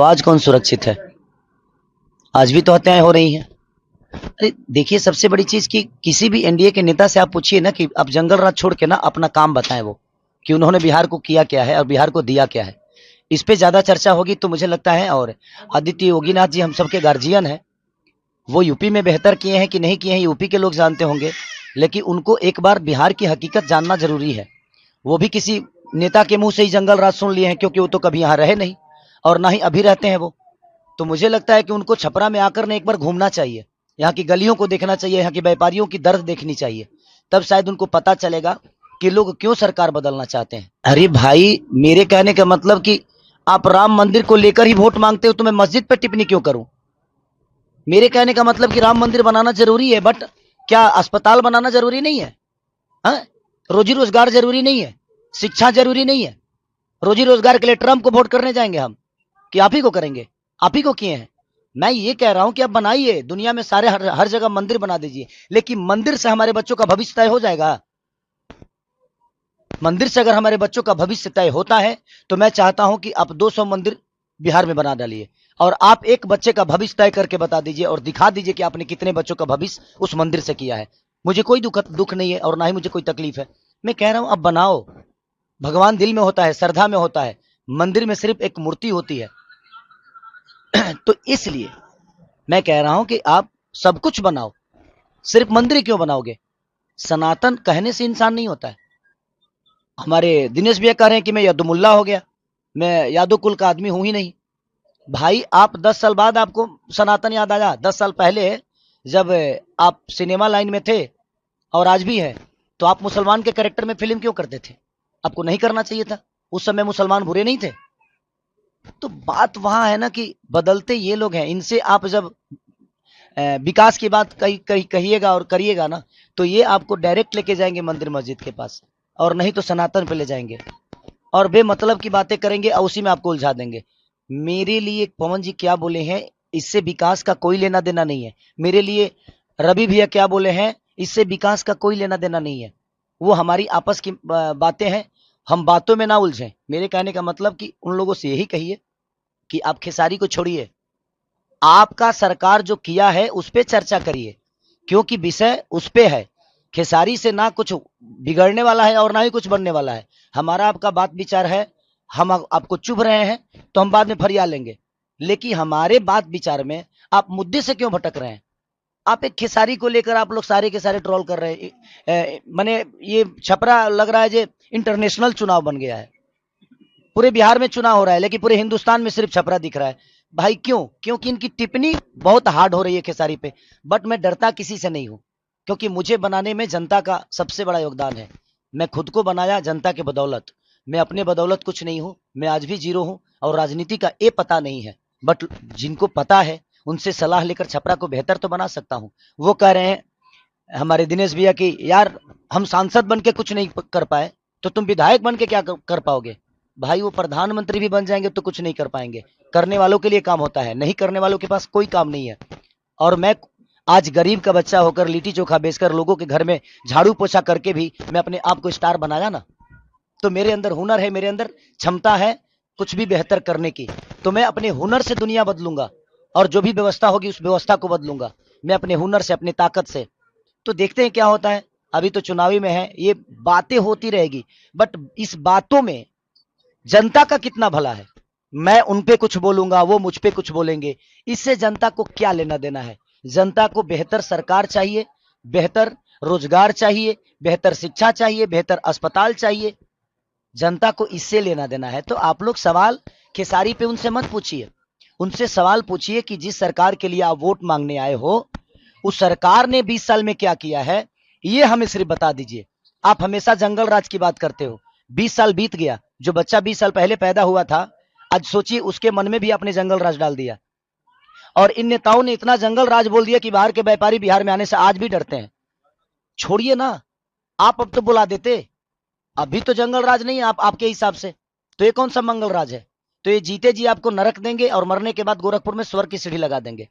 तो आज कौन सुरक्षित है? आज भी तो हत्याएं हो रही हैं। अरे देखिए, सबसे बड़ी चीज कि किसी भी एनडीए के नेता से आप पूछिए ना कि आप जंगल राज छोड़ के ना अपना काम बताएं, वो कि उन्होंने बिहार को किया क्या है और बिहार को दिया क्या है। इस पे ज्यादा चर्चा होगी तो मुझे लगता है। और आदित्य योगीनाथ जी हम सबके गार्जियन हैं, वो यूपी में बेहतर किए हैं कि नहीं किए हैं यूपी के लोग जानते होंगे, लेकिन उनको एक बार बिहार की हकीकत जानना जरूरी है। वो भी किसी नेता के मुंह से ही जंगल राज सुन लिए हैं, क्योंकि वो तो कभी यहाँ रहे नहीं और ना ही अभी रहते हैं वो। तो मुझे लगता है कि उनको छपरा में आकर ने एक बार घूमना चाहिए, यहाँ की गलियों को देखना चाहिए, यहाँ के व्यापारियों की दर्द देखनी चाहिए। तब शायद उनको पता चलेगा कि लोग क्यों सरकार बदलना चाहते हैं। अरे भाई, मेरे कहने का मतलब कि आप राम मंदिर को लेकर ही वोट मांगते हो तो मैं मस्जिद पर टिप्पणी क्यों करूं? मेरे कहने का मतलब कि राम मंदिर बनाना जरूरी है, बट क्या अस्पताल बनाना जरूरी नहीं है? हा? रोजी रोजगार जरूरी नहीं है? शिक्षा जरूरी नहीं है? रोजी रोजगार के लिए ट्रंप को वोट करने जाएंगे हम कि आप ही को करेंगे? आप ही को किए हैं। मैं ये कह रहा हूं कि आप बनाइए, दुनिया में सारे हर जगह मंदिर बना दीजिए, लेकिन मंदिर से हमारे बच्चों का भविष्य तय हो जाएगा? मंदिर से अगर हमारे बच्चों का भविष्य तय होता है तो मैं चाहता हूं कि आप 200 मंदिर बिहार में बना डालिए और आप एक बच्चे का भविष्य तय करके बता दीजिए और दिखा दीजिए कि आपने कितने बच्चों का भविष्य उस मंदिर से किया है। मुझे कोई दुख नहीं है और ना ही मुझे कोई तकलीफ है। मैं कह रहा हूं, अब बनाओ। भगवान दिल में होता है, श्रद्धा में होता है, मंदिर में सिर्फ एक मूर्ति होती है। तो इसलिए मैं कह रहा हूं कि आप सब कुछ बनाओ, सिर्फ मंदिर क्यों बनाओगे? सनातन कहने से इंसान नहीं होता है। हमारे दिनेश भैया कह रहे हैं कि मैं यदुमुल्ला हो गया, मैं यादव कुल का आदमी हूं ही नहीं। भाई, आप 10 साल बाद आपको सनातन याद आया? 10 साल पहले जब आप सिनेमा लाइन में थे और आज भी है, तो आप मुसलमान के कैरेक्टर में फिल्म क्यों करते थे? आपको नहीं करना चाहिए था। उस समय मुसलमान बुरे नहीं थे। तो बात वहां है ना कि बदलते ये लोग हैं। इनसे आप जब विकास की बात कहिएगा और करिएगा ना, तो ये आपको डायरेक्ट लेके जाएंगे मंदिर मस्जिद के पास, और नहीं तो सनातन पे ले जाएंगे और बेमतलब की बातें करेंगे और उसी में आपको उलझा देंगे। मेरे लिए पवन जी क्या बोले हैं, इससे विकास का कोई लेना देना नहीं है। मेरे लिए रवि भैया क्या बोले हैं, इससे विकास का कोई लेना देना नहीं है। वो हमारी आपस की बातें हैं, हम बातों में ना उलझें। मेरे कहने का मतलब कि उन लोगों से यही कहिए कि आप खेसारी को छोड़िए, आपका सरकार जो किया है उस पर चर्चा करिए, क्योंकि विषय उस पे है। खेसारी से ना कुछ बिगड़ने वाला है और ना ही कुछ बनने वाला है। हमारा आपका बात विचार है, हम आपको चुभ रहे हैं तो हम बाद में फरिया लेंगे, लेकिन हमारे बात विचार में आप मुद्दे से क्यों भटक रहे हैं? आप एक खेसारी को लेकर आप लोग सारे के सारे ट्रोल कर रहे हैं। मैंने ये छपरा लग रहा है जो इंटरनेशनल चुनाव बन गया है। पूरे बिहार में चुनाव हो रहा है लेकिन पूरे हिंदुस्तान में सिर्फ छपरा दिख रहा है। भाई क्यों? क्योंकि इनकी टिप्पणी बहुत हार्ड हो रही है खेसारी पे। बट मैं डरता किसी से नहीं हूं, क्योंकि मुझे बनाने में जनता का सबसे बड़ा योगदान है। मैं खुद को बनाया जनता के बदौलत, मैं अपने बदौलत कुछ नहीं हूं। मैं आज भी जीरो हूं और राजनीति का ये पता नहीं है, बट जिनको पता है उनसे सलाह लेकर छपरा को बेहतर तो बना सकता हूं। वो कह रहे हैं हमारे दिनेश भैया की, यार हम सांसद बन के कुछ नहीं कर पाए तो तुम विधायक बन के क्या कर पाओगे? भाई, वो प्रधानमंत्री भी बन जाएंगे तो कुछ नहीं कर पाएंगे। करने वालों के लिए काम होता है, नहीं करने वालों के पास कोई काम नहीं है। और मैं आज गरीब का बच्चा होकर लिट्टी चोखा बेचकर लोगों के घर में झाड़ू पोछा करके भी मैं अपने आप को स्टार बनाया ना, तो मेरे अंदर हुनर है, मेरे अंदर क्षमता है कुछ भी बेहतर करने की। तो मैं अपने हुनर से दुनिया बदलूंगा और जो भी व्यवस्था होगी उस व्यवस्था को बदलूंगा, मैं अपने हुनर से, अपनी ताकत से। तो देखते हैं क्या होता है। अभी तो चुनावी में है, ये बातें होती रहेगी, बट इस बातों में जनता का कितना भला है? मैं उन पे कुछ बोलूंगा, वो मुझ पे कुछ बोलेंगे, इससे जनता को क्या लेना देना है? जनता को बेहतर सरकार चाहिए, बेहतर रोजगार चाहिए, बेहतर शिक्षा चाहिए, बेहतर अस्पताल चाहिए। जनता को इससे लेना देना है। तो आप लोग सवाल खेसारी पे उनसे मत पूछिए, उनसे सवाल पूछिए कि जिस सरकार के लिए आप वोट मांगने आए हो, उस सरकार ने 20 साल में क्या किया है, ये हमें सिर्फ बता दीजिए। आप हमेशा जंगल राज की बात करते हो। 20 साल बीत गया, जो बच्चा 20 साल पहले पैदा हुआ था, आज सोचिए उसके मन में भी आपने जंगल राज डाल दिया। और इन नेताओं ने इतना जंगल राज बोल दिया कि बाहर के व्यापारी बिहार में आने से आज भी डरते हैं। छोड़िए ना, आप अब तो बुला देते। अभी तो जंगल राज नहीं है आपके हिसाब से, तो ये कौन सा मंगल राज है? तो ये जीते जी आपको नरक देंगे और मरने के बाद गोरखपुर में स्वर्ग की सीढ़ी लगा देंगे।